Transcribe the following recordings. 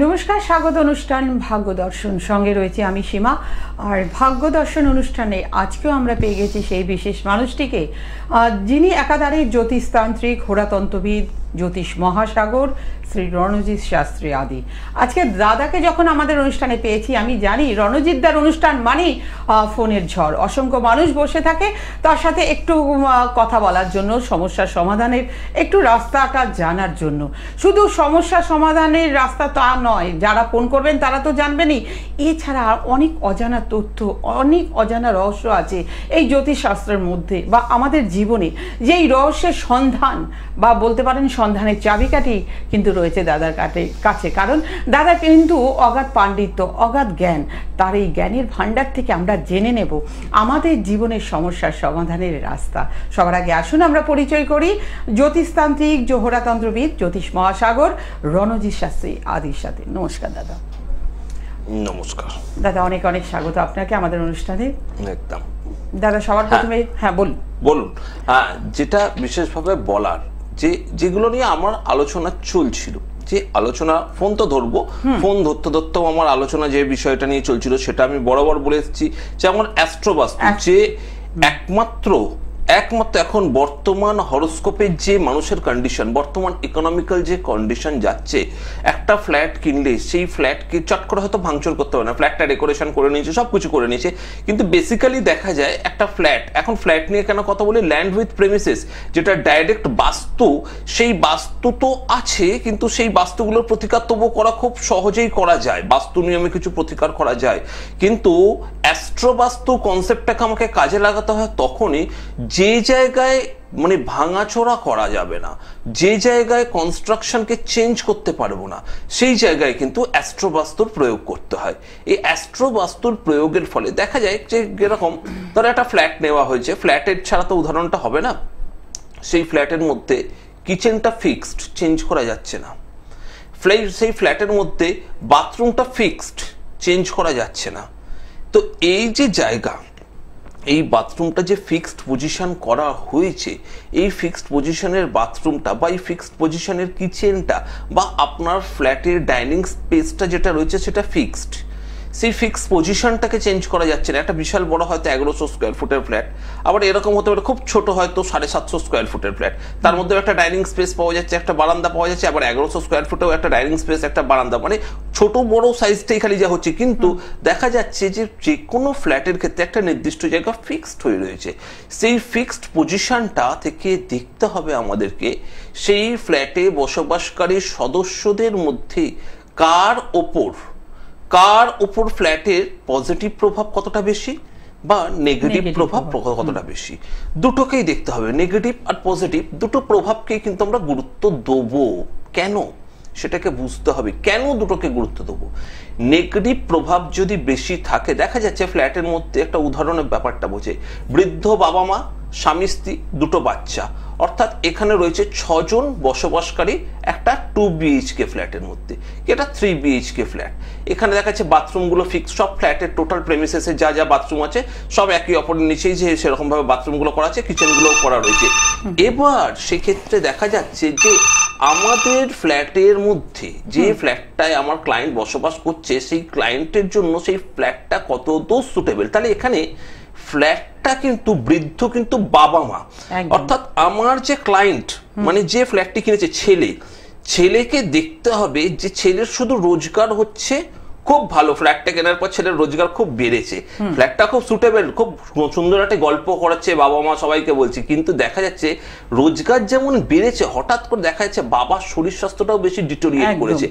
নমস্কার, স্বাগত অনুষ্ঠান ভাগ্য দর্শন। সঙ্গে রয়েছে আমি সীমা। আর ভাগ্য দর্শন অনুষ্ঠানে আজকেও আমরা পেয়ে গেছি সেই বিশেষ মানুষটিকে, যিনি একাধারে জ্যোতিষতান্ত্রিক, হোরাতন্ত্রবিদ, জ্যোতিষ মহাসাগর শ্রী রণজিৎ শাস্ত্রী আদি। আজকে দাদাকে যখন আমাদের অনুষ্ঠানে পেয়েছি, আমি জানি রণজিৎদার অনুষ্ঠান মানেই ফোনের ঝড়। অসংখ্য মানুষ বসে থাকে তার সাথে একটু কথা বলার জন্য, সমস্যার সমাধানের একটু রাস্তাটা জানার জন্য। শুধু সমস্যা সমাধানের রাস্তা তা নয়, যারা ফোন করবেন তারা তো জানবেনই, এছাড়া অনেক অজানা তথ্য, অনেক অজানা রহস্য আছে এই জ্যোতিষশাস্ত্রের মধ্যে বা আমাদের জীবনে। যেই রহস্যের সন্ধান বা বলতে পারেন সন্ধানের চাবিকাঠি কিন্তু রয়েছে দাদার কাছে। কারণ দাদা কিন্তু অগাধ পাণ্ডিত্য, অগাধ জ্ঞান। তার এই জ্ঞানের ভাণ্ডার থেকে আমরা জেনে নেব আমাদের জীবনের সমস্যার সমাধানের রাস্তা। সবার আগে আসুন আমরা পরিচয় করি জ্যোতিষতান্ত্রিক, হোরাতন্ত্রবিদ, জ্যোতিষ মহাসাগর রণজিৎ শাস্ত্রী আদির সাথে। নমস্কার দাদা। নমস্কার দাদা, অনেক অনেক স্বাগত আপনাকে আমাদের অনুষ্ঠানে। একদম দাদা, সবার প্রথমে বলুন। যেটা বিশেষভাবে বলার, যেগুলো নিয়ে আমার আলোচনা চলছিল, যে আলোচনা ফোন তো ধরবো, ফোন ধরতে ধরতেও আমার আলোচনা যে বিষয়টা নিয়ে চলছিল সেটা আমি বরাবর বলে এসেছি যে আমার অ্যাস্ট্রোবাস্তু যে একমাত্র এখন বর্তমান হরোস্কোপের যে মানুষের কন্ডিশন, বর্তমান ইকোনমিক্যাল যে কন্ডিশন যাচ্ছে, একটা ফ্ল্যাট কিনলে সেই ফ্ল্যাটকে চট করে হয়তো ভাঙচুর করতে হবে না, ফ্ল্যাটটা ডেকোরেশন করে নিয়েছে, সব কিছু করে নিয়েছে, কিন্তু বেসিক্যালি দেখা যায় একটা ফ্ল্যাট, এখন ফ্ল্যাট নিয়ে কেন কথা বলি, ল্যান্ড উইথ প্রেমিসেস, যেটা ডাইরেক্ট বাস্তু, সেই বাস্তু তো আছে, কিন্তু সেই বাস্তুগুলোর প্রতিকার তবুও করা খুব সহজেই করা যায়, বাস্তু নিয়মে কিছু প্রতিকার করা যায়, কিন্তু অ্যাস্ট্রোবাস্তু কনসেপ্টটাকে আমাকে কাজে লাগাতে হয় তখনই যে জায়গায় মানে ভাঙাচোরা করা যাবে না, যে জায়গায় কনস্ট্রাকশনকে চেঞ্জ করতে পারবো না, সেই জায়গায় কিন্তু অ্যাস্ট্রোবাস্তুর প্রয়োগ করতে হয়। এই অ্যাস্ট্রোবাস্তুর প্রয়োগের ফলে দেখা যায় যে এরকম ধরো একটা ফ্ল্যাট নেওয়া হয়েছে, ফ্ল্যাটের ছাড়া তো উদাহরণটা হবে না, সেই ফ্ল্যাটের মধ্যে কিচেনটা ফিক্সড, চেঞ্জ করা যাচ্ছে না, সেই ফ্ল্যাটের মধ্যে বাথরুমটা ফিক্সড, চেঞ্জ করা যাচ্ছে না। তো এই যে জায়গা, এই বাথরুমটা যে ফিক্সড পজিশন করা হয়েছে, এই ফিক্সড পজিশনের বাথরুমটা বা এই ফিক্সড পজিশনের কিচেনটা বা আপনার ফ্ল্যাটের ডাইনিং স্পেসটা যেটা রয়েছে সেটা ফিক্সড, সেই ফিক্সড পজিশনটাকে চেঞ্জ করা যাচ্ছে না। একটা বিশাল বড় হয়তো 1100 স্কোয়ার ফুটের ফ্ল্যাট, আবার এরকম হতে পারে খুব ছোট হয়তো 750 স্কোয়ার ফুটের ফ্ল্যাট, তার মধ্যে একটা ডাইনিং স্পেস পাওয়া যাচ্ছে, একটা বারান্দা পাওয়া যাচ্ছে, আবার 1100 স্কোয়ার ফুটেও একটা ডাইনিং স্পেস, একটা বারান্দা, মানে ছোট বড় সাইজটাই খালি যা হচ্ছে, কিন্তু দেখা যাচ্ছে যে যে কোনো ফ্ল্যাটের ক্ষেত্রে একটা নির্দিষ্ট জায়গা ফিক্সড হয়ে রয়েছে। সেই ফিক্সড পজিশনটা থেকে দেখতে হবে আমাদেরকে সেই ফ্ল্যাটে বসবাসকারী সদস্যদের মধ্যে কার ওপর ফ্ল্যাটের পজিটিভ প্রভাব কতটা বেশি বা নেগেটিভ প্রভাব কতটা বেশি, দুটোকেই দেখতে হবে। নেগেটিভ আর পজিটিভ দুটো প্রভাবকেই কিন্তু আমরা গুরুত্ব দেবো। কেন সেটাকে বুঝতে হবে, কেন দুটোকে গুরুত্ব দেবো। নেগেটিভ প্রভাব যদি বেশি থাকে, দেখা যাচ্ছে ফ্ল্যাটের মধ্যে একটা উদাহরণের ব্যাপারটা বোঝে, বৃদ্ধ বাবা মা, স্বামী স্ত্রী, দুটো বাচ্চা, অর্থাৎ এখানে রয়েছে 6 জন বসবাসকারী একটা 2 BHK ফ্ল্যাটের মধ্যে, এটা 3 BHK ফ্ল্যাট। এখানে দেখা যাচ্ছে বাথরুমগুলো ফিক্স, সব ফ্ল্যাটের টোটাল প্রেমিসেসে যা যা বাথরুম আছে সব একই অপরের নিচেই যে সেরকম ভাবে বাথরুমগুলো করা আছে, কিচেনগুলো করা রয়েছে। এবার সেক্ষেত্রে দেখা যাচ্ছে যে আমাদের ফ্ল্যাটের মধ্যে যে ফ্ল্যাটটায় আমার ক্লায়েন্ট বসবাস করছে, সেই ক্লায়েন্টের জন্য সেই ফ্ল্যাটটা কত দূর সুটেবল। তাহলে এখানে ফ্ল্যাটটা কিন্তু বৃদ্ধ কিন্তু বাবা মা, অর্থাৎ আমার যে ক্লায়েন্ট মানে যে ফ্ল্যাটটি কিনেছে ছেলেকে দেখতে হবে যে ছেলের শুধু রোজগার হচ্ছে খুব ভালো, ফ্ল্যাটটা কেনার পর ছেলের রোজগার খুব বেড়েছে, ফ্ল্যাটটা খুব সুটেবল, খুব সুন্দর একটা গল্প করাচ্ছে বাবা মা সবাইকে বলছে, কিন্তু দেখা যাচ্ছে রোজগার যেমন বেড়েছে, হঠাৎ করে দেখা যাচ্ছে বাবার শরীর স্বাস্থ্যটাও বেশি ডিটোরিয়েট করেছে,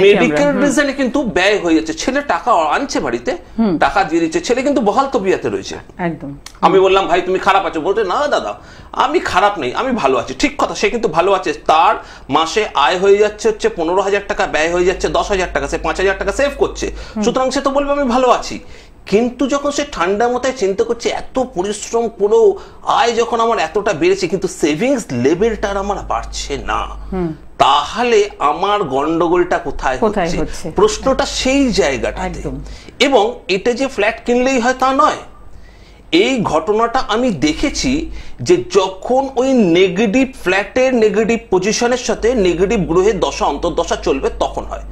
মেডিকেল রিজনে কিন্তু ব্যয় হয়ে যাচ্ছে। ছেলে টাকা আনছে বাড়িতে, টাকা দিয়ে দিচ্ছে, ছেলে কিন্তু বহাল তবিয়াতে রয়েছে। আমি বললাম ভাই তুমি খারাপ আছো, বলতে না দাদা আমি খারাপ নেই, আমি ভালো আছি। ঠিক কথা, সে কিন্তু ভালো আছে, তার মাসে আয় হয়ে যাচ্ছে 15,000 টাকা, ব্যয় হয়ে যাচ্ছে 10,000 টাকা, সে 5,000 টাকা সেভ করছে, সুতরাং সে তো বলবে আমি ভালো আছি। কিন্তু যখন সে ঠান্ডা মাথায় চিন্তা করছে এত পরিশ্রম করেও আয় যখন আমার এতটা বেড়েছে কিন্তু সেভিংস লেভেলটা আমার বাড়ছে না, তাহলে আমার গন্ডগোলটা কোথায় হচ্ছে? প্রশ্নটা সেই জায়গাটাতে। এবং এটা যে ফ্ল্যাট কিনলেই হয় তা নয়, এই ঘটনাটা আমি দেখেছি যে যখন ওই নেগেটিভ ফ্ল্যাটের নেগেটিভ পজিশনের সাথে নেগেটিভ গ্রহের দশা অন্তর্দশা চলবে তখন হয়।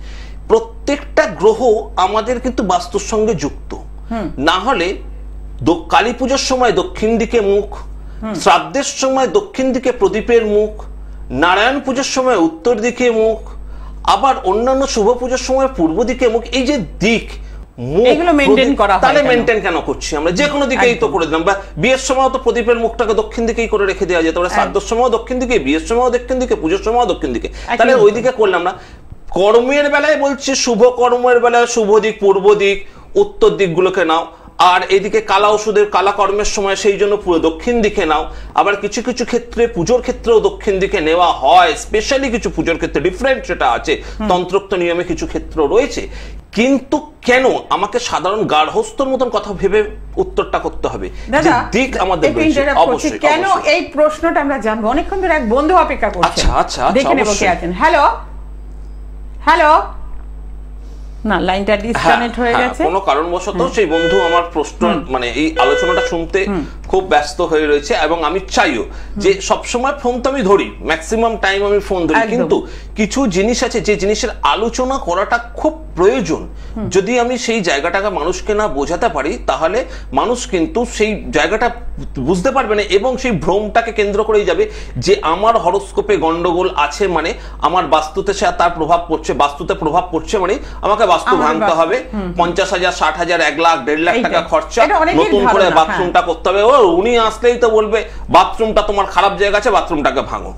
প্রত্যেকটা গ্রহ আমাদের কিন্তু বাস্তুর সঙ্গে যুক্ত, না হলে কালী পুজোর সময় দক্ষিণ দিকে মুখ, শ্রাদ্ধের সময় দক্ষিণ দিকে প্রদীপের মুখ, নারায়ণ পুজোর সময় উত্তর দিকে মুখ, আবার অন্যান্য শুভ পুজোর সময় পূর্ব দিকে মুখ। এই যে দিক তাহলে মেনটেন কেন করছি আমরা? যে কোনো দিকেই তো করে দিলাম। বা বিয়ের সময় তো প্রদীপের মুখটাকে দক্ষিণ দিকেই করে রেখে দেওয়া যেত, শ্রাদ্ধের সময় দক্ষিণ দিকে, বিয়ের সময় দক্ষিণ দিকে, পুজোর সময় দক্ষিণ দিকে, তাহলে ওই দিকে করলাম না। কর্মের বেলায় বলছি শুভ কর্মের বেলায় শুভ দিক পূর্ব দিক, উত্তর দিকগুলোকে নাও। আর এদিকে কালা ওষুধের কালা কর্মের সময় সেই জন্য পুরো দক্ষিণ দিকে নাও। আবার কিছু কিছু ক্ষেত্রে পুজোর ক্ষেত্রেও দক্ষিণ দিকে নেওয়া হয়, স্পেশালি কিছু পুজোর ক্ষেত্রে ডিফারেন্ট সেটা আছে, তন্ত্রোক্ত নিয়মে কিছু ক্ষেত্র রয়েছে। কিন্তু কেন আমাকে সাধারণ গার্হস্থ্যর মতন কথা ভেবে উত্তরটা করতে হবে? দিক আমাদের অবশ্যই কেন এই প্রশ্নটা আমরা জানবো। অনেকক্ষণ ধরে এক বন্ধু অপেক্ষা করছে। আচ্ছা আচ্ছা দেখে নেব কে আছেন। হ্যালো হ্যালো, না লাইনটা ডিসকানেক্ট হয়ে গেছে কোনো কারণবশত। সেই বন্ধু আমার প্রশ্ন মানে এই আলোচনাটা শুনতে খুব ব্যস্ত হয়ে রয়েছে, এবং আমি চাইও যে সবসময় ফোন তো আমি ধরি, ম্যাক্সিমাম টাইম আমি ফোন ধরি, কিন্তু কিছু জিনিস আছে যে জিনিসের আলোচনা করাটা খুব প্রয়োজন। যদি আমি সেই জায়গাটাকে মানুষকে না বোঝাতে পারি, তাহলে মানুষ কিন্তু সেই জায়গাটা বুঝতে পারবে না, এবং সেই ভ্রমটাকে কেন্দ্র করেই যাবে যে আমার হরোস্কোপে গন্ডগোল আছে, মানে আমার বাস্তুতে সে তার প্রভাব পড়ছে, বাস্তুতে প্রভাব পড়ছে মানে আমাকে বাস্তু ভাঙতে হবে, 50,000 60,000 1 লাখ 1.5 লাখ টাকা খরচা, নতুন করে বাথরুমটা করতে হবে। ও উনি আসলেই তো বলবে বাথরুমটা তোমার খারাপ জায়গা আছে, বাথরুমটাকে ভাঙো।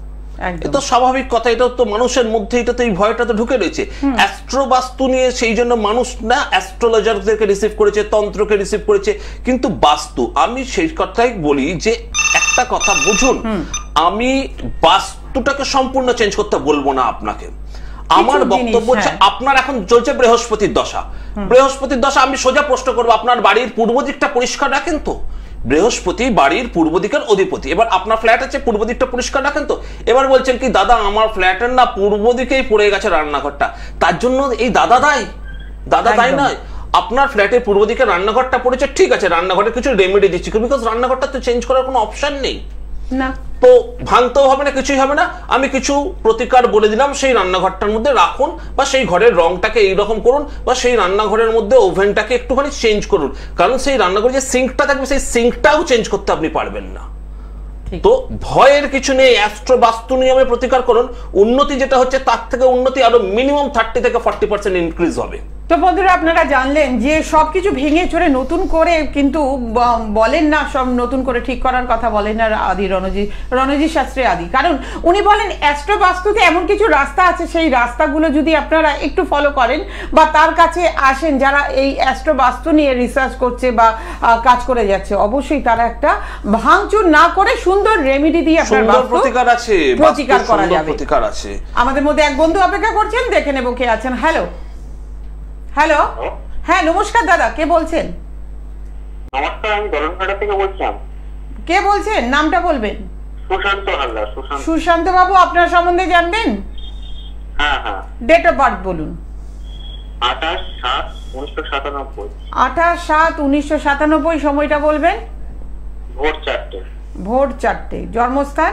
এটা স্বাভাবিক কথা, এটা তো মানুষের মধ্যে, এটা তো এই ভয়টা তো ঢুকে রয়েছে। অ্যাস্ট্রো বাস্তু নিয়ে সেই জন্য মানুষ না অ্যাস্ট্রোলজারদেরকে রিসিভ করেছে, তন্ত্রকে রিসিভ করেছে, কিন্তু বাস্তু আমি সেই কথাই বলি যে একটা কথা বুঝুন, আমি বাস্তুটাকে সম্পূর্ণ চেঞ্জ করতে বলবো না আপনাকে। আমার বক্তব্য হচ্ছে আপনার এখন চলছে বৃহস্পতির দশা, বৃহস্পতির দশা আমি সোজা প্রশ্ন করবো, আপনার বাড়ির পূর্ব দিকটা পরিষ্কার রাখেন তো? বৃহস্পতি বাড়ির পূর্ব দিকের অধিপতি, এবার আপনার ফ্ল্যাট আছে পূর্ব দিকটা পরিষ্কার রাখেন তো? এবার বলছেন কি দাদা আমার ফ্ল্যাটের না পূর্ব দিকেই পড়ে গেছে রান্নাঘরটা, তার জন্য এই দাদা দায়ী? দাদা দায়ী নয়। আপনার ফ্ল্যাটের পূর্ব দিকে রান্নাঘরটা পড়েছে, ঠিক আছে, রান্নাঘরের কিছু রেমেডি দিচ্ছি, বিকজ রান্নাঘরটা তো চেঞ্জ করার কোনো অপশন নেই না, তো ভাঙতেও হবে না, কিছুই হবে না। আমি কিছু প্রতিকার বলে দিলাম, সেই রান্নাঘরটার মধ্যে রাখুন, বা সেই ঘরের রংটাকে এইরকম করুন, বা সেই রান্নাঘরের মধ্যে ওভেনটাকে একটুখানি চেঞ্জ করুন, কারণ সেই রান্নাঘরে যে সিঙ্কটা থাকবে সেই সিঙ্কটাও চেঞ্জ করতে আপনি পারবেন না। তো ভয়ের কিছু নেই, অ্যাস্ট্রো বাস্তু নিয়মে প্রতিকার করুন। উন্নতি যেটা হচ্ছে তার থেকে উন্নতি আরো মিনিমাম 30 থেকে 40% ইনক্রিজ হবে। তো বন্ধুরা আপনারা জানলেন যে সবকিছু ভেঙে চড়ে নতুন করে কিন্তু বলেন না, সব নতুন করে ঠিক করার কথা বলেন না আদি রণজি শাস্ত্রী আদি, কারণ উনি বলেন অ্যাস্ট্রো বাস্তুতে এমন কিছু রাস্তা আছে, সেই রাস্তাগুলো যদি আপনারা একটু ফলো করেন বা তার কাছে আসেন যারা এই অ্যাস্ট্রো বাস্তু নিয়ে রিসার্চ করছে বা কাজ করে যাচ্ছে, অবশ্যই তারা একটা ভাঙচুর না করে সুন্দর রেমেডি দিয়ে আপনার প্রতিকার আছে, প্রতিকার করা যাবে। প্রতিকার আছে। আমাদের মধ্যে এক বন্ধু অপেক্ষা করছেন, দেখে নেব কে আছেন। হ্যালো হ্যালো, হ্যাঁ নমস্কার দাদা, কে বলছেন? নমস্কার, আমি দলনঘাটা থেকে বলছিলাম। কে বলছেন? নামটা বলবেন। সুশান্ত হালদার। সুশান্ত বাবু, আপনার সম্বন্ধে জানবেন? হ্যাঁ হ্যাঁ। ডেট অফ বার্থ বলুন। 28/7/1997। 28/7/1997, সময়টা বলবেন? ভোর 4টে। ভোর 4টে। জন্মস্থান?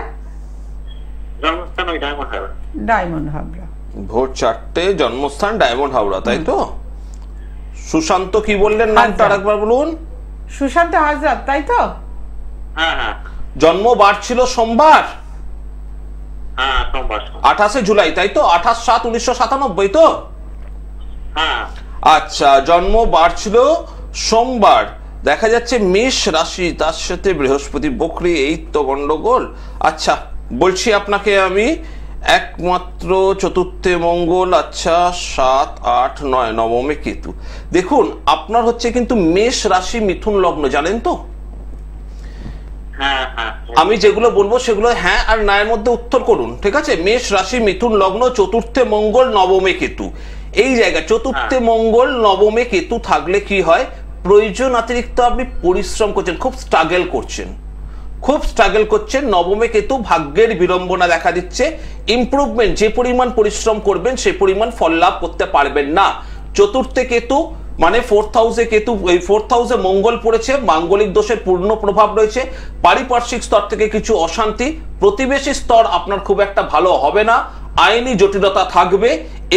জন্মস্থান ওই ডায়মন্ড হাবড়া। ডায়মন্ড হাবড়া। ভোর 4টে, জন্মস্থান ডায়মন্ড হাবড়া, তাই তো? সুশান্ত কি বললেন নামটা আরেকবার বলুন? সুশান্ত হাজরা, তাই তো? হ্যাঁ হ্যাঁ। জন্মবার ছিল সোমবার? হ্যাঁ সোমবার। 28 জুলাই, তাই তো? 28/7/1997 তো? হ্যাঁ। আচ্ছা, জন্মবার ছিল সোমবার, দেখা যাচ্ছে মেষ রাশি, তার সাথে বৃহস্পতি বকরি, এই তো গন্ডগোল। আচ্ছা বলছি আপনাকে আমি, একমাত্র চতুর্থে মঙ্গল, আচ্ছা 7 8 9 নবমে কেতু। দেখুন আপনার হচ্ছে কিন্তু মেষ রাশি মিথুন লগ্ন, জানেন তো? আমি যেগুলো বলবো সেগুলো হ্যাঁ আর না এর মধ্যে উত্তর করুন, ঠিক আছে? মেষ রাশি মিথুন লগ্ন, চতুর্থে মঙ্গল নবমে কেতু, এই জায়গা চতুর্থে মঙ্গল নবমে কেতু থাকলে কি হয়, প্রয়োজন অতিরিক্ত আপনি পরিশ্রম করছেন, খুব স্ট্রাগল করছেন। নবমে কেতু ভাগ্যের বিড়ম্বনা দেখা দিচ্ছে, ইমপ্রুভমেন্ট, যে পরিমাণ পরিশ্রম করবেন সে পরিমাণ ফল লাভ করতে পারবেন না। চতুর্থে কেতু মানে 4th হাউসে কেতু, এই 4th হাউসে মঙ্গল পড়েছে, মাঙ্গলিক দোষের পূর্ণ প্রভাব রয়েছে। পারিপার্শ্বিক স্তর থেকে কিছু অশান্তি, প্রতিবেশী স্তর আপনার খুব একটা ভালো হবে না, আইনি জটিলতা থাকবে,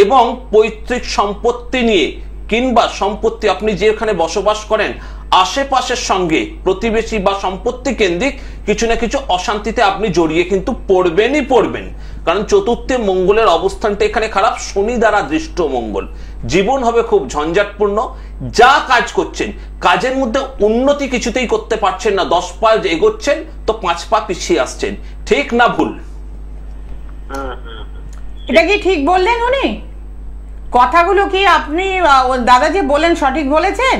এবং পৈতৃক সম্পত্তি নিয়ে কিংবা সম্পত্তি আপনি যেখানে বসবাস করেন আশেপাশের সঙ্গে প্রতিবেশী বা সম্পত্তি কেন্দ্রিক কিছু না কিছু অশান্তিতে আপনি জড়িয়ে কিন্তু পড়বেন। কারণ চতুর্থে মঙ্গলের অবস্থানটা এখানে খারাপ, শনি দ্বারা দৃষ্ট মঙ্গল। জীবন হবে খুব ঝঞ্ঝাটপূর্ণ। যা কাজ করছেন কাজের মধ্যে উন্নতি কিছুতেই করতে পারছেন না, 10 পা এগোচ্ছেন তো 5 পা পিছিয়ে আসছেন। ঠিক না ভুল? এটা কি ঠিক বললেন উনি? কথাগুলো কি আপনি দাদা যে বলেন সঠিক বলেছেন?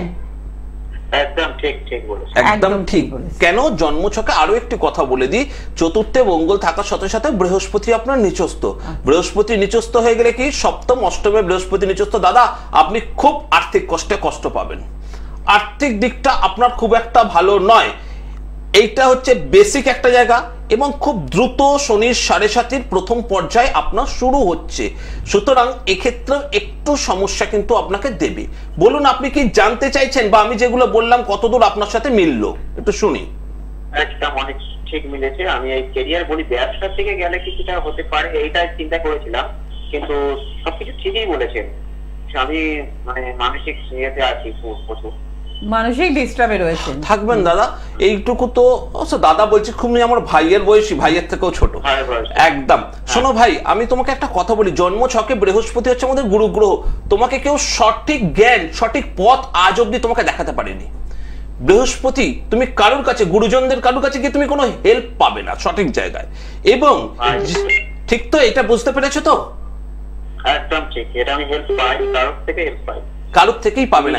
একদম ঠিক বলেছেন। একদম ঠিক। কেন জন্মছকে আরো একটি কথা বলে দিই, চতুর্থে মঙ্গল থাকার সাথে সাথে বৃহস্পতি আপনার নিচস্থ। বৃহস্পতি নিচস্থ হয়ে গেলে কি সপ্তম অষ্টমে বৃহস্পতি নিচস্থ, দাদা আপনি খুব আর্থিক কষ্ট পাবেন। আর্থিক দিকটা আপনার খুব একটা ভালো নয়। এইটা হচ্ছে বেসিক একটা জায়গা এবং খুব দ্রুত শনির 7.5 প্রথম পর্যায়ে আপনার শুরু হচ্ছে। সুতরাং এক্ষেত্রে একটু সমস্যা কিন্তু আপনাকে দেবে। বলুন আপনি কি জানতে চাইছেন, বা আমি যেগুলো বললাম কতদূর আপনার সাথে মিললো একটু শুনি। একদম অনেক ঠিক মিলেছে। আমি এই ক্যারিয়ার বলি ব্যবসা থেকে গেলে কিছুটা হতে পারে এইটাই চিন্তা করেছিলাম, কিন্তু সবকিছু ঠিকই বলেছেন। আমি মানে মানসিক ইয়েতে আছি প্রচুর, মানসিক ডিস্টার্বে রয়েছেন। থাকবেন দাদা, এইটুকু তো দাদা বলছি খুব আমার ভাইয়ের বয়সী, ভাইয়ের থেকেও ছোট একদম। শোনো ভাই, আমি তোমাকে একটা কথা বলি, জন্ম ছকে বৃহস্পতি হচ্ছে আমাদের গুরু গ্রহ। তোমাকে কেউ সঠিক জ্ঞান সঠিক পথ আজ অব্দি তোমাকে দেখাতে পারেনি। বৃহস্পতি তুমি কারোর কাছে, গুরুজনদের কারোর কাছে গিয়ে তুমি কোনো হেল্প পাবে না সঠিক জায়গায়। এবং ঠিক তো, এটা বুঝতে পেরেছো তো? একদম ঠিক, এটা আমি হেল্প পাই, কারোর থেকে হেল্প পাই, কারোর থেকেই পাবে না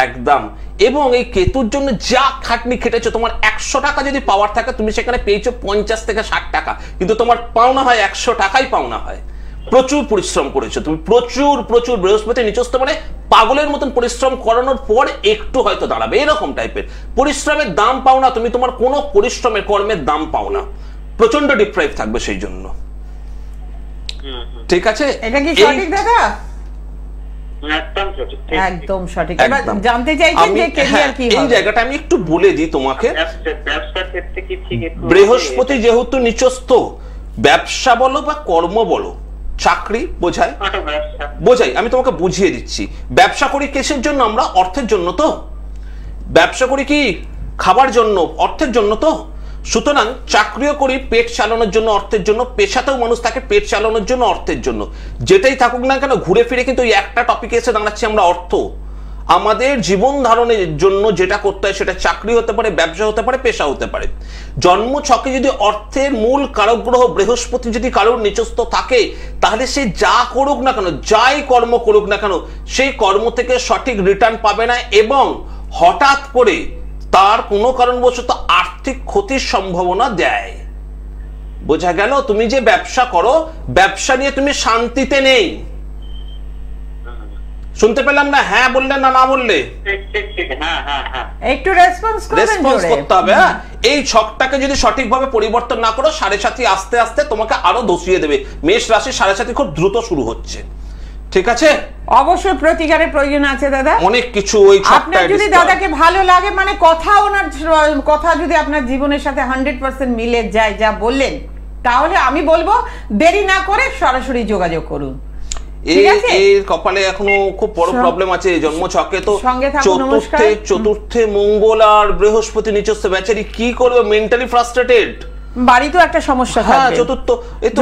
একদম। এবং এই কেতুর জন্য যা খাটনি খেটেছো, তোমার 100 টাকা যদি পাওয়ার থাকে তুমি সেখানে পেয়েছো 50 থেকে 60 টাকা, কিন্তু তোমার পাওনা হয় 100 টাকাই পাওনা হয়। প্রচুর পরিশ্রম করেছো তুমি, প্রচুর। বৃহস্পতি নিচস্থ মানে পাগলের মতন পরিশ্রম করানোর পর একটু হয়তো দাঁড়াবে, এরকম টাইপের পরিশ্রমের দাম পাও না তুমি, তোমার কোনো পরিশ্রমের কর্মের দাম পাও না, প্রচন্ড ডিপ্রাইভ থাকবে সেই জন্য। ঠিক আছে, এটা কি সঠিক দাদা? একদম সঠিক। এবার জানতে চাইছেন যে ক্যারিয়ার কি হবে, এই জায়গাটা আমি একটু বলে দিই তোমাকে। ব্যবসার ক্ষেত্রে কি ঠিক? বৃহস্পতি যেহেতু নিচস্থ, ব্যবসা বলো বা কর্ম বলো, চাকরি বোঝায়, আমি তোমাকে বুঝিয়ে দিচ্ছি। ব্যবসা করি কিসের জন্য? আমরা অর্থের জন্য তো। ব্যবসা করি কি খাবার জন্য, অর্থের জন্য তো। সুতরাং চাকরিও করি পেট চালানোর জন্য, অর্থের জন্য। পেশাতেও মানুষ থাকে পেট চালানোর জন্য, অর্থের জন্য। যেটাই থাকুক না কেন ঘুরে ফিরে কিন্তু একটা টপিকে এসে দাঁড়াচ্ছি আমরা, অর্থ। আমাদের জীবন ধারণের জন্য যেটা করতে হয় সেটা চাকরি হতে পারে, ব্যবসা হতে পারে, পেশা হতে পারে। জন্ম ছকে যদি অর্থের মূল কারক গ্রহ বৃহস্পতি যদি কারোর নিচস্থ থাকে, তাহলে সে যা করুক না কেন, যাই কর্ম করুক না কেন, সেই কর্ম থেকে সঠিক রিটার্ন পাবে না এবং হঠাৎ করে তার কোনো কারণবশত আর্থিক ক্ষতির সম্ভাবনা দেয়। বোঝা গেল? তুমি যে ব্যবসা করো, ব্যবসা নিয়ে তুমি শান্তিতে নেই। শুনতে পেলাম না? হ্যাঁ বললে না বললে? একটু রেসপন্স করতে হবে। এই ছকটাকে যদি সঠিকভাবে পরিবর্তন না করো, 7.5 আস্তে আস্তে তোমাকে আরো দোষিয়ে দেবে। মেষ রাশি 7.5 খুব দ্রুত শুরু হচ্ছে। ঠিক আছে, অবশ্যই প্রতিকারের প্রয়োজন আছে দাদা, অনেক কিছু। ওই আপনার যদি দাদাকে ভালো লাগে, মানে ওনার কথা যদি আপনার জীবনের সাথে 100% মিলে যায় যা বললেন, তাহলে আমি বলবো দেরি না করে সরাসরি যোগাযোগ করুন। এর কপালে এখনো খুব বড় প্রবলেম আছে। জন্ম ছকে তো চতুর্থে মঙ্গল আর বৃহস্পতি নিচস্থ, বেচারি কি করবে? মেন্টালি ফ্রাস্ট্রেটেড, বাড়িতেও একটা সমস্যা থাকবে। চতুর্থ এই তো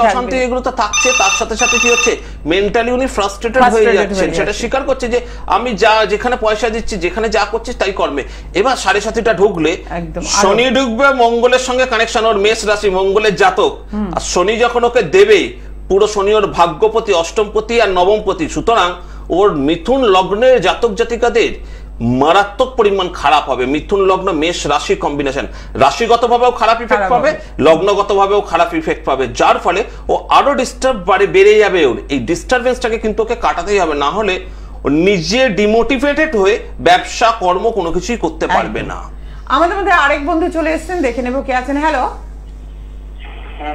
অশান্তি এগুলো তো থাকছে। তার সাথে সাথে কি হচ্ছে, মেন্টালি উনি ফ্রাস্ট্রেটেড হয়ে যাচ্ছেন। সেটা স্বীকার করছে যে আমি যা যেখানে পয়সা দিচ্ছি, যেখানে যা করছি তাই কর্মে। এবার 7.5টা ঢুকলে শনি ঢুকবে, মঙ্গলের সঙ্গে কানেকশন। ওর মেষ রাশি, মঙ্গলের জাতক, আর শনি যখন ওকে দেবে, পুরো শনি ওর ভাগ্যপতি, অষ্টমপতি আর নবমপতি। সুতরাং ওর মিথুন লগ্নের জাতক জাতিকাদের মারাত্মক পরিমাণ খারাপ হবে। মিথুন লগ্ন মেষ রাশি কম্বিনেশন, রাশিগতভাবেও খারাপ ইফেক্ট পাবে, লগ্নগতভাবেও খারাপ ইফেক্ট পাবে, যার ফলে ও আরো ডিস্টার্ব বেড়ে যাবে। ওর এই ডিস্টারবেন্সটাকে কিন্তু ওকে কাটাতেই হবে, না হলে ও নিজে ডিমোটিভেটেড হয়ে ব্যবসা কর্ম কোনো কিছুই করতে পারবে না। আমাদের মধ্যে আরেক বন্ধু চলে এসেছেন, দেখে নেব কে আছেন। হ্যালো,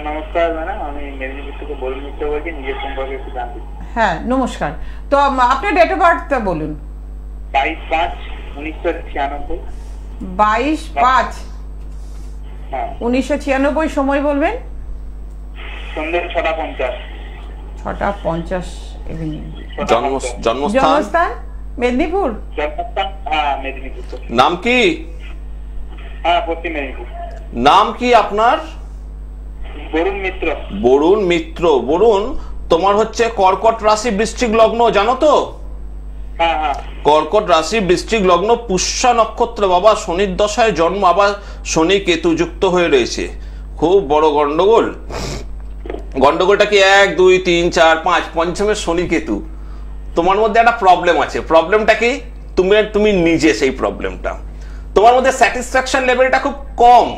নমস্কার ম্যাডাম, আমি মেদিনীপুর থেকে বলুন মিত্র বলছি, নিজের সম্পর্কে একটু জানতে। হ্যাঁ নমস্কার, তো আপনার ডেট অফ বার্থটা বলুন। 22/5/1996। 22/5/1996, সময় বলবেন? সন্ধ্যে 6টা 50। 6:50 ইভিনিং। জন্মস্থান মেদিনীপুর। মেদিনীপুর। নাম কি? পশ্চিম মেদিনীপুর। নাম কি আপনার? বরুণ মিত্র। বরুণ মিত্র। বরুণ, তোমার হচ্ছে কর্কট রাশি বৃশ্চিক লগ্ন, জানো তো? কর্কট রাশি বৃশ্চিক লগ্ন, পুষ্যা নক্ষত্র, বাবা শনির দশায় জন্ম, আবার শনি কেতু যুক্ত হয়ে রয়েছে। খুব বড় গন্ডগোল। গন্ডগোলটা কি 1 2 3 4 5 পঞ্চমে শনি কেতু। তোমার মধ্যে একটা প্রবলেম আছে। প্রবলেমটা কি? তুমি নিজে সেই প্রবলেমটা। তোমার মধ্যে স্যাটিসফ্যাকশন লেভেলটা খুব কম।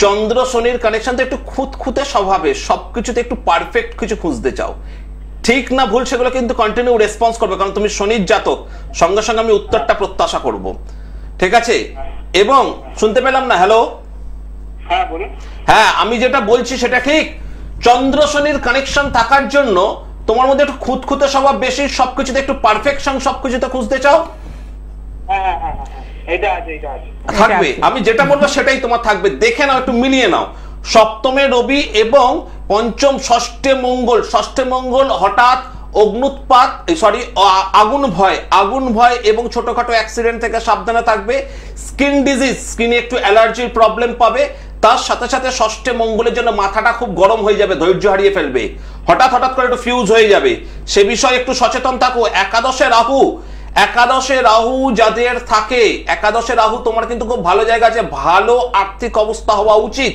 চন্দ্র শনির কানেকশনটা একটু খুঁতখুঁতে স্বভাবে, সবকিছুতে একটু পারফেক্ট কিছু খুঁজতে চাও। ঠিক না ভুল সেগুলো কিন্তু কন্টিনিউ রেসপন্স করবে, কারণ তুমি শনির জাতক। সঙ্গে সঙ্গে আমি উত্তরটা প্রত্যাশা করব, ঠিক আছে? এবং শুনতে পেলাম না? হ্যালো, হ্যাঁ, আমি যেটা বলছি সেটা ঠিক। চন্দ্র শনির কানেকশন থাকার জন্য তোমার মধ্যে একটু খুঁতখুঁতে স্বভাব বেশি, সবকিছুতে একটু পারফেকশন সবকিছুতে খুঁজতে চাও। থাকবে, আমি যেটা বলবো সেটাই তোমার থাকবে। দেখে নাও, একটু মিলিয়ে নাও। সপ্তমে রবি এবং পঞ্চম ষষ্ঠে মঙ্গল। ষষ্ঠে মঙ্গল হঠাৎ অগ্নুৎপাত, আগুন ভয় এবং ছোটখাটো অ্যাক্সিডেন্ট থেকে সাবধানে থাকবে। স্কিন ডিজিজ, স্কিনে একটু অ্যালার্জির প্রবলেম পাবে। তার সাথে সাথে ষষ্ঠে মঙ্গলের জন্য মাথাটা খুব গরম হয়ে যাবে, ধৈর্য হারিয়ে ফেলবে, হঠাৎ করে একটু ফিউজ হয়ে যাবে। সে বিষয়ে একটু সচেতন থাকো। একাদশে রাহু যাদের থাকে, একাদশে রাহু তোমার কিন্তু খুব ভালো জায়গা আছে, ভালো আর্থিক অবস্থা হওয়া উচিত,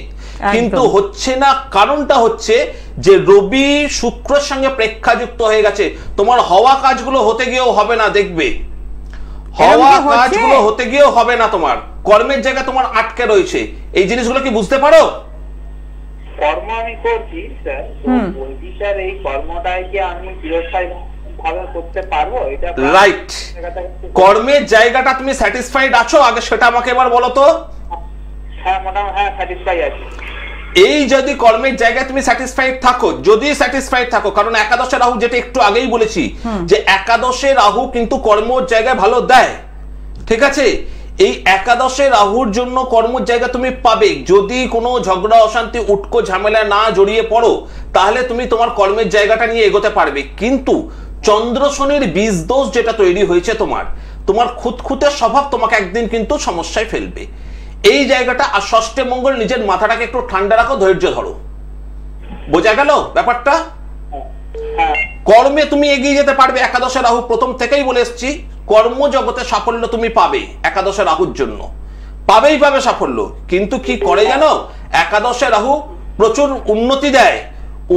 কিন্তু হচ্ছে না। কারণটা হচ্ছে যে রবি শুক্রের সঙ্গে প্রেক্ষাযুক্ত হয়ে গেছে। তোমার হওয়া কাজগুলো হতে গিয়েও হবে না, দেখবে হওয়া কাজগুলো হতে গিয়েও হবে না। তোমার কর্মের জায়গা তোমার আটকে রয়েছে। এই জিনিসগুলো কি বুঝতে পারো? কর্ম আমি করছি স্যার, বলছি স্যার এই কর্মটাই কি আমি চিরস্থায়ী ভাবে করতে পারবো? এটা রাইট। কর্মের জায়গাটা তুমি স্যাটিসফাইড আছো? আগে সেটা আমাকে এবার বলো তো। হ্যাঁ, মোটামুটি হ্যাঁ স্যাটিসফাই আছি। এই যদি কর্মের জায়গায় তুমি স্যাটিসফাইড থাকো, যদি স্যাটিসফাইড থাকো, কারণ একাদশে রাহু, যেটা একটু আগেই বলেছি যে একাদশে রাহু কিন্তু কর্মের জায়গায় ভালো দেয়, ঠিক আছে? এই একাদশে রাহুর জন্য কর্মের জায়গা তুমি পাবে। যদি কোনো ঝগড়া অশান্তি উটকো ঝামেলা না জড়িয়ে পড়ো, তাহলে তুমি তোমার কর্মের জায়গাটা নিয়ে এগোতে পারবে। কিন্তু চন্দ্র শনির বীজ দোষ যেটা তৈরি হয়েছে, তোমার খুঁতখুঁতে স্বভাব তোমাকে একদিন কিন্তু সমস্যায় ফেলবে। এই জায়গাটা। আর ষষ্ঠে মঙ্গল, নিজের মাথাটাকে একটু ঠান্ডা রাখো, ধৈর্য ধরো। বোঝা গেল ব্যাপারটা? কর্মে তুমি এগিয়ে যেতে পারবে। একাদশে রাহু, প্রথম থেকেই বলে এসেছি, কর্মজগতে সাফল্য তুমি পাবে। একাদশে রাহুর জন্য পাবে সাফল্য। কিন্তু কি করে জানো? একাদশে রাহু প্রচুর উন্নতি দেয়,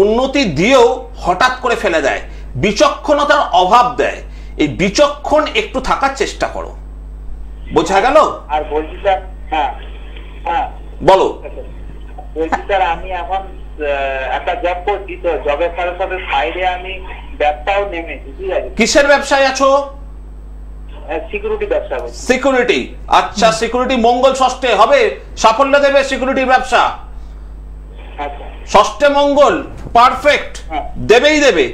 উন্নতি দিয়েও হঠাৎ করে ফেলে দেয়, বিচক্ষণতার অভাব দেয়। এই বিচক্ষণ একটু থাকার চেষ্টা করো। বোঝা গেল? আর বলছি স্যার, বলো। বলছি স্যার, আমি এখন একটা জব করছি, তো জবের সাথে সাথে সাইডে আমি ব্যবসাও নেমেছি, ঠিক আছে? কিসের ব্যবসায় আছো? সিকিউরিটি ব্যবসা। সিকিউরিটি, আচ্ছা। সিকিউরিটি, মঙ্গল ষষ্ঠে হবে, সাফল্য দেবে সিকিউরিটির ব্যবসা। ষষ্ঠে মঙ্গল পারফেক্ট, দেবে।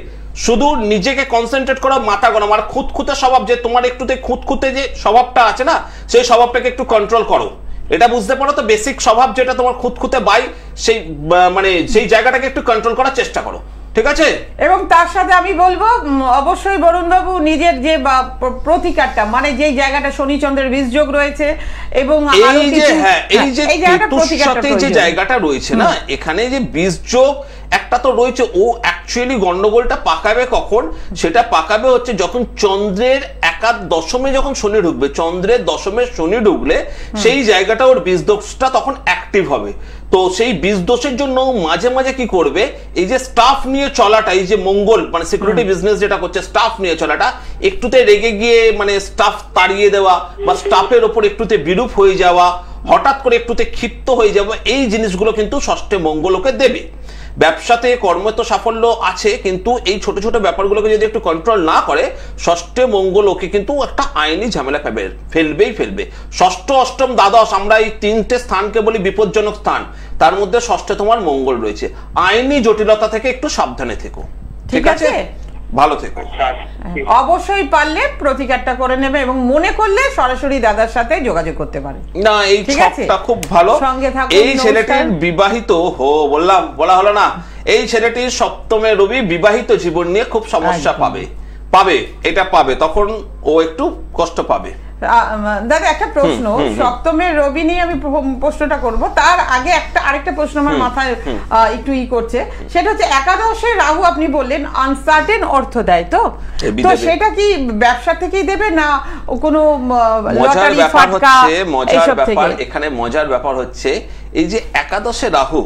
শুধু নিজেকে কনসেন্ট্রেট করো, মাথা গরম। আর খুঁতখুঁতে স্বভাব, যে তোমার একটুতে খুঁতখুঁতে যে স্বভাবটা আছে না, সেই স্বভাবটাকে একটু কন্ট্রোল করো। এটা বুঝতে পারো তো? বেসিক স্বভাব যেটা তোমার খুঁতখুঁতে সেই জায়গাটাকে একটু কন্ট্রোল করার চেষ্টা করো, ঠিক আছে? এবং তার সাথে আমি বলবো, অবশ্যই বরুণ বাবু নিজের যে প্রতিকারটা, মানে যে জায়গাটা শনি চন্দ্রের বীজযোগ রয়েছে এবং যে জায়গাটা রয়েছে না, এখানে যে বীজযোগ একটা তো রয়েছে, ও অ্যাকচুয়ালি গন্ডগোলটা পাকাবে কখন? সেটা পাকাবে হচ্ছে যখন চন্দ্রের দশমে যখন শনি ঢুকবে। চন্দ্রের দশমে শনি ঢুকলে সেই জায়গাটা, ওর বীজ দোষটা তখন অ্যাক্টিভ হবে। তো সেই বীজ দোষের জন্য মাঝে মাঝে কি করবে, এই যে স্টাফ নিয়ে চলাটা, এই যে মঙ্গল মানে সিকিউরিটি বিজনেস যেটা করছে, স্টাফ নিয়ে চলাটা, একটুতে রেগে গিয়ে মানে স্টাফ তাড়িয়ে দেওয়া, বা স্টাফের ওপর একটুতে বিরূপ হয়ে যাওয়া, হঠাৎ করে একটুতে ক্ষিপ্ত হয়ে যাওয়া, এই জিনিসগুলো কিন্তু ষষ্ঠে মঙ্গল ওকে দেবে। ব্যবসাতে কর্মে তো সাফল্য আছে, কিন্তু এই ছোট ছোট ব্যাপারগুলোকে যদি একটু কন্ট্রোল না করে, ষষ্ঠে মঙ্গল ওকে কিন্তু একটা আইনি ঝামেলা ফেলবে। ষষ্ঠ, অষ্টম, দ্বাদশ, আমরা এই তিনটে স্থানকে বলি বিপজ্জনক স্থান। তার মধ্যে ষষ্ঠে তোমার মঙ্গল রয়েছে। আইনি জটিলতা থেকে একটু সাবধানে থেকো, ঠিক আছে? ভালো থেকো। অবশ্যই পারলে প্রতিকারটা করে নেবে, এবং মনে করলে সরাসরি দাদার সাথে যোগাযোগ করতে পারে। না, এই ছকটা খুব ভালো। এই ছেলেটির বিবাহিত বলা হলো না, এই ছেলেটির সপ্তমে রবি বিবাহিত জীবন নিয়ে খুব সমস্যা পাবে তখন ও একটু কষ্ট পাবে। দাদা একটা প্রশ্ন, সপ্তমের রবি নিয়ে আমি প্রশ্নটা করব, তার আগে আরেকটা প্রশ্ন আমার মাথায় একটু করছে, সেটা হচ্ছে একাদশে রাহু আপনি বললেন আনসার্টেন অর্থ দেয়, তো সেটা কি ব্যবসা থেকেই দেবে না কোনো লটারি ফাটকা এসব থেকে? এখানে মজার ব্যাপার হচ্ছে এই যে একাদশে রাহু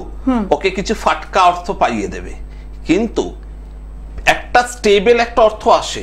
ওকে কিছু ফাটকা অর্থ পাইয়ে দেবে, কিন্তু একটা স্টেবল একটা অর্থ আসে,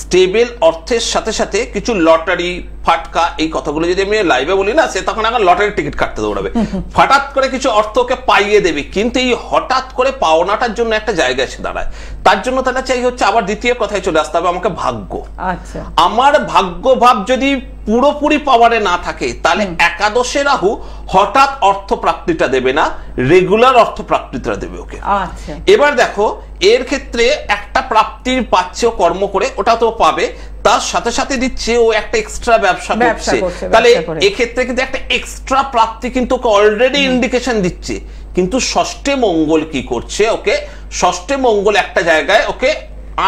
স্টেবল অর্থের সাথে সাথে কিছু লটারি ফাটকা এই কথাগুলো যদি আমি লাইভে বলি না, সে তখন এখন লটারি টিকিট কাটতে দৌড়াবে। হঠাৎ করে কিছু অর্থকে পাইয়ে দেবে, কিন্তু এই হঠাৎ করে পাওনাটার জন্য একটা জায়গা এসে দাঁড়ায়, তার জন্য তারা চাই হচ্ছে আবার দ্বিতীয় কথায় চলে আসতে হবে আমাকে ভাগ্য। আচ্ছা, আমার ভাগ্য ভাব যদি পুরোপুরি পাওয়ারে না থাকে তাহলে একাদশে রাহু হঠাৎ অর্থ প্রাপ্তিটা দেবে না, রেগুলার অর্থ প্রাপ্তিটা দেবে ওকে। আচ্ছা, এবার দেখো এর ক্ষেত্রে একটা প্রাপ্তির পাচ্ছে ও কর্ম করে, ওটা তো পাবে, তার সাথে সাথে দিচ্ছে ও একটা এক্সট্রা ব্যবসা করছে, তাহলে এক্ষেত্রে কিন্তু একটা এক্সট্রা প্রাপ্তি কিন্তু ওকে অলরেডি ইন্ডিকেশন দিচ্ছে। কিন্তু ষষ্ঠে মঙ্গল কি করছে, ওকে ষষ্ঠে মঙ্গল একটা জায়গায় ওকে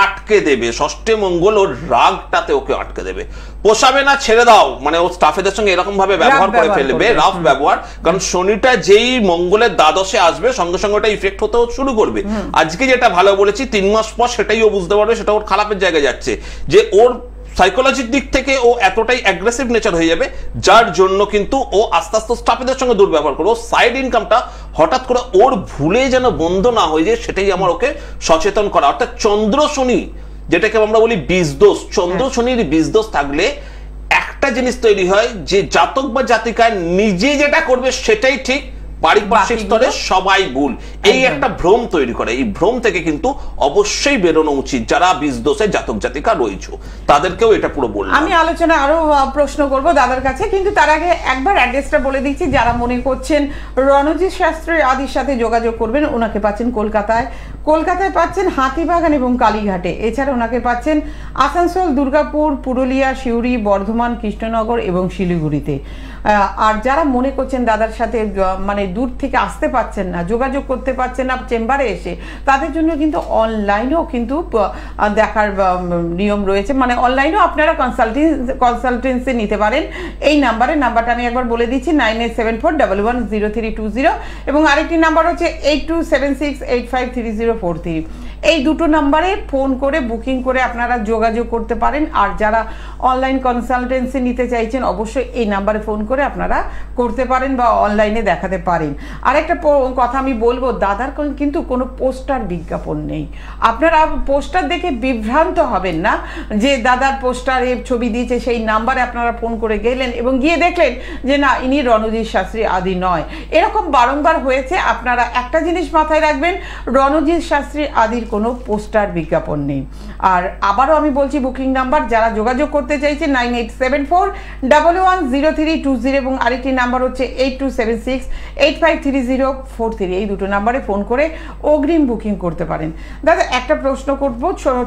আটকে দেবে, ষষ্ঠে মঙ্গল ওর রাগটাতে ওকে আটকে দেবে, পোষাবে না ছেড়ে দাও, মানে ও স্টাফেদের সঙ্গে এরকম ভাবে ব্যবহার করে ফেলবে, রাফ ব্যবহার, কারণ শনিটা যেই মঙ্গলের দ্বাদশে আসবে সঙ্গে সঙ্গে ওটা ইফেক্ট হতে শুরু করবে। আজকে যেটা ভালো বলেছি 3 মাস পর সেটাই ও বুঝতে পারবে সেটা ওর খারাপের জায়গায় যাচ্ছে, যে ওর সাইকোলজির দিক থেকে ও এতটাই অ্যাগ্রেসিভ নেচার হয়ে যাবে, যার জন্য কিন্তু ও আস্তে আস্তে স্টাফেদের সঙ্গে দুর্ব্যবহার করবে, ও সাইড ইনকামটা হঠাৎ করে ওর ভুলে যেন বন্ধ না হয়ে যায় সেটাই আমার ওকে সচেতন করা। অর্থাৎ চন্দ্র শনি যেটাকে আমরা বলি বীজদোষ, চন্দ্র শনির বীজদোষ থাকলে একটা জিনিস তৈরি হয় যে জাতক বা জাতিকায় নিজে যেটা করবে সেটাই ঠিক, পারিপার্শ্বিক স্তরে সবাই ভুল, এই একটা ভ্রম তৈরি করে। এই ভ্রম থেকে কিন্তু অবশ্যই বেরোনো উচিত, যারা বীজদোষে জাতক জাতিকা রয়েছে তাদেরকেও এটা পুরো বললাম। আমি আলোচনা আরো প্রশ্ন করব দাদার কাছে, কিন্তু তার আগে একবার অ্যাড্রেসটা বলে দিচ্ছি, যারা মনে করছেন রণজিৎ শাস্ত্রী আদির সাথে যোগাযোগ করবেন, ওনাকে পাচ্ছেন কলকাতায় পাচ্ছেন হাতিবাগান এবং কালীঘাটে, এছাড়া ওনাকে পাচ্ছেন আসানসোল, দুর্গাপুর, পুরুলিয়া, সিউড়ি, বর্ধমান, কৃষ্ণনগর এবং শিলিগুড়িতে। আর যারা মনে করছেন দাদার সাথে মানে দূর থেকে আসতে পারছেন না, যোগাযোগ করতে পারছেন না চেম্বারে এসে, তাদের জন্য কিন্তু অনলাইনেও কিন্তু দেখার নিয়ম রয়েছে, মানে অনলাইনেও আপনারা কনসালটেন্সি নিতে পারেন। এই নাম্বারটা আমি একবার বলে দিচ্ছি, 9874110320, এবং আরেকটি নাম্বার হচ্ছে 8276853043। এই দুটো নাম্বারে ফোন করে বুকিং করে আপনারা যোগাযোগ করতে পারেন। আর যারা অনলাইন কনসালটেন্সি নিতে চাইছেন অবশ্যই এই নাম্বারে ফোন করে আপনারা করতে পারেন বা অনলাইনে দেখাতে পারেন। আরেকটা কথা আমি বলবো, দাদার কিন্তু কোনো পোস্টার বিজ্ঞাপন নেই, আপনারা পোস্টার দেখে বিভ্রান্ত হবেন না যে দাদার পোস্টারে ছবি দিয়েছে সেই নাম্বারে আপনারা ফোন করে গেলেন এবং গিয়ে দেখলেন যে না ইনি রণজিৎ শাস্ত্রী আদি নয়। এরকম বারংবার হয়েছে। আপনারা একটা জিনিস মাথায় রাখবেন, রণজিৎ শাস্ত্রী আদির কোনো পোস্টার বিজ্ঞাপন নেই। আর আবারও আমি বলছি বুকিং নাম্বার, যারা যোগাযোগ করতে চাইছেন 9874110320, এবং আরেকটি নাম্বার হচ্ছে 8276853043। এই দুটো নাম্বারে ফোন করে অগ্রিম বুকিং করতে পারেন। দাদা একটা প্রশ্ন করব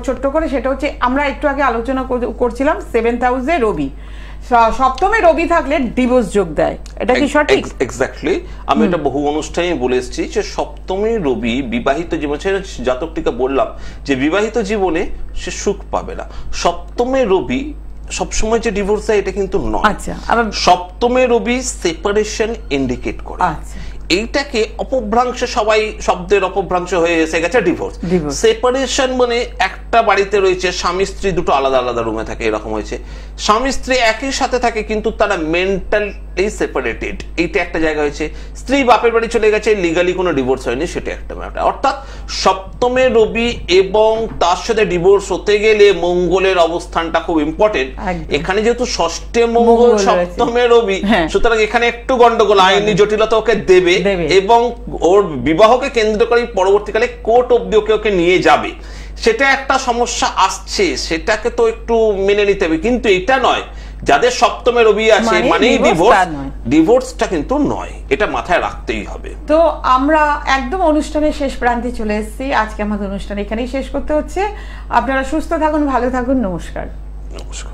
ছোট্ট করে, সেটা হচ্ছে আমরা একটু আগে আলোচনা করছিলাম 7th হাউসে রবি, সপ্তমে রবি থাকলে ডিভোর্স যোগ দেয়, এটা কি সঠিক? এক্স্যাক্টলি, আমি এটা বহু অনুষ্ঠানে বলে এসেছি যে সপ্তমে রবি বিবাহিত জীবন, জাতকটিকে বললাম যে বিবাহিত জীবনে সে সুখ পাবে না। সপ্তমে রবি সবসময় যে ডিভোর্স দেয় এটা কিন্তু নয়। আচ্ছা, সপ্তমে রবি সেপারেশন ইন্ডিকেট করে। আচ্ছা, এইটাকে অপভ্রাংশে সবাই শব্দের অপভ্রাংশ হয়ে এসে গেছে ডিভোর্স। সেপারেশন মানে একটা বাড়িতে রয়েছে স্বামী স্ত্রী দুটো আলাদা আলাদা রুমে থাকে, এরকম হয়েছে। স্বামী স্ত্রী একই সাথে থাকে কিন্তু তারা মেন্টালি সেপারেটেড, এইটা একটা জায়গা হয়েছে। স্ত্রী বাপের বাড়ি চলে গেছে, লিগালি কোনো ডিভোর্স হয়নি, সেটা একটা ম্যাটার। অর্থাৎ সপ্তমে রবি এবং তার সাথে ডিভোর্স হতে গেলে মঙ্গলের অবস্থানটা খুব ইম্পর্টেন্ট। এখানে যেহেতু ষষ্ঠে মঙ্গল সপ্তমে রবি, সুতরাং এখানে একটু গন্ডগোল, আইনি জটিলতা ওকে দেবে এবং ওর বিবাহকে কেন্দ্র করে পরবর্তীকালে কোর্ট অব্দি ওকে নিয়ে যাবে। সেটা একটা সমস্যা আসছে, সেটাকে তো একটু মেনে নিতে হবে। কিন্তু এটা নয় যাদের সপ্তমে রবি আছে মানেই ডিভোর্সটা কিন্তু নয়, এটা মাথায় রাখতেই হবে। তো আমরা একদম অনুষ্ঠানের শেষ প্রান্তে চলে এসেছি, আজকে আমাদের অনুষ্ঠান এখানেই শেষ করতে হচ্ছে। আপনারা সুস্থ থাকুন, ভালো থাকুন, নমস্কার। নমস্কার।